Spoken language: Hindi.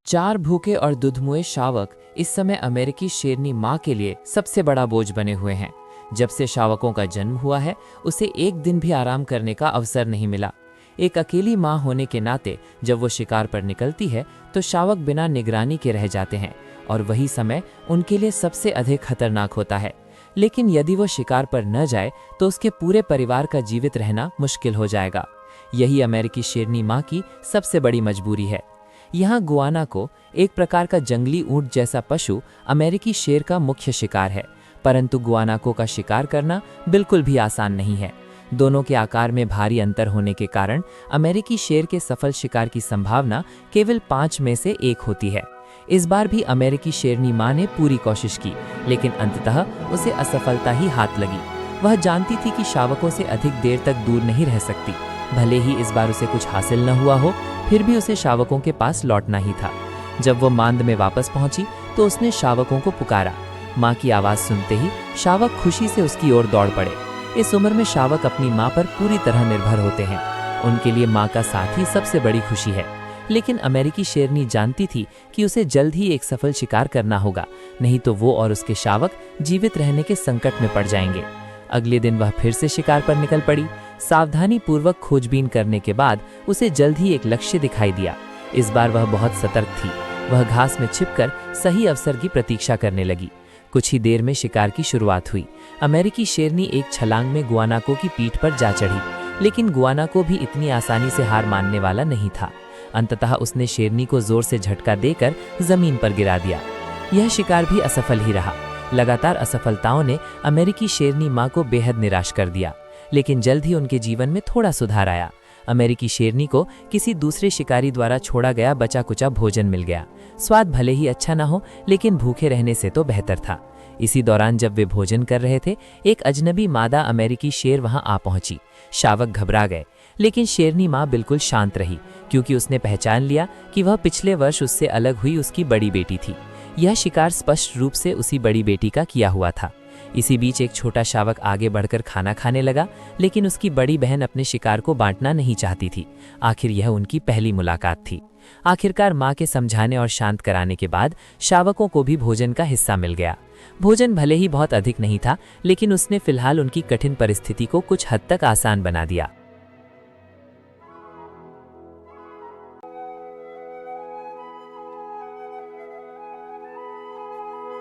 चार भूखे और दुधमुए शावक इस समय अमेरिकी शेरनी माँ के लिए सबसे बड़ा बोझ बने हुए हैं। जब से शावकों का जन्म हुआ है, उसे एक दिन भी आराम करने का अवसर नहीं मिला। एक अकेली माँ होने के नाते जब वो शिकार पर निकलती है तो शावक बिना निगरानी के रह जाते हैं और वही समय उनके लिए सबसे अधिक खतरनाक होता है। लेकिन यदि वो शिकार पर न जाए तो उसके पूरे परिवार का जीवित रहना मुश्किल हो जाएगा। यही अमेरिकी शेरनी माँ की सबसे बड़ी मजबूरी है। यहाँ गुआनाको, एक प्रकार का जंगली ऊंट जैसा पशु, अमेरिकी शेर का मुख्य शिकार है, परंतु गुआनाको का शिकार करना बिल्कुल भी आसान नहीं है। दोनों के आकार में भारी अंतर होने के कारण अमेरिकी शेर के सफल शिकार की संभावना केवल 5 में से 1 होती है। इस बार भी अमेरिकी शेरनी माँ ने पूरी कोशिश की, लेकिन अंततः उसे असफलता ही हाथ लगी। वह जानती थी कि शावकों से अधिक देर तक दूर नहीं रह सकती। भले ही इस बार उसे कुछ हासिल न हुआ हो, फिर भी उसे शावकों के पास लौटना ही था। जब वो मांद में वापस पहुंची तो उसने शावकों को पुकारा। माँ की आवाज़ सुनते ही शावक खुशी से उसकी ओर दौड़ पड़े। इस उम्र में शावक अपनी माँ पर पूरी तरह निर्भर होते हैं। उनके लिए माँ का साथ ही सबसे बड़ी खुशी है। लेकिन अमेरिकी शेरनी जानती थी कि उसे जल्द ही एक सफल शिकार करना होगा, नहीं तो वो और उसके शावक जीवित रहने के संकट में पड़ जाएंगे। अगले दिन वह फिर से शिकार पर निकल पड़ी। सावधानी पूर्वक खोजबीन करने के बाद उसे जल्द ही एक लक्ष्य दिखाई दिया। इस बार वह बहुत सतर्क थी। वह घास में छिपकर सही अवसर की प्रतीक्षा करने लगी। कुछ ही देर में शिकार की शुरुआत हुई। अमेरिकी शेरनी एक छलांग में गुआनाको की पीठ पर जा चढ़ी, लेकिन गुआनाको भी इतनी आसानी से हार मानने वाला नहीं था। अंततः उसने शेरनी को जोर से झटका देकर जमीन पर गिरा दिया। यह शिकार भी असफल ही रहा। लगातार असफलताओं ने अमेरिकी शेरनी माँ को बेहद निराश कर दिया, लेकिन जल्द ही उनके जीवन में थोड़ा सुधार आया। अमेरिकी शेरनी को किसी दूसरे शिकारी द्वारा छोड़ा गया बचा कुचा भोजन मिल गया। स्वाद भले ही अच्छा ना हो, लेकिन भूखे रहने से तो बेहतर था। इसी दौरान जब वे भोजन कर रहे थे, एक अजनबी मादा अमेरिकी शेर वहां आ पहुंची। शावक घबरा गए, लेकिन शेरनी माँ बिल्कुल शांत रही, क्योंकि उसने पहचान लिया कि वह पिछले वर्ष उससे अलग हुई उसकी बड़ी बेटी थी। यह शिकार स्पष्ट रूप से उसी बड़ी बेटी का किया हुआ था। इसी बीच एक छोटा शावक आगे बढ़कर खाना खाने लगा, लेकिन उसकी बड़ी बहन अपने शिकार को बांटना नहीं चाहती थी। आखिर यह उनकी पहली मुलाकात थी। आखिरकार माँ के समझाने और शांत कराने के बाद शावकों को भी भोजन का हिस्सा मिल गया। भोजन भले ही बहुत अधिक नहीं था, लेकिन उसने फिलहाल उनकी कठिन परिस्थिति को कुछ हद तक आसान बना दिया।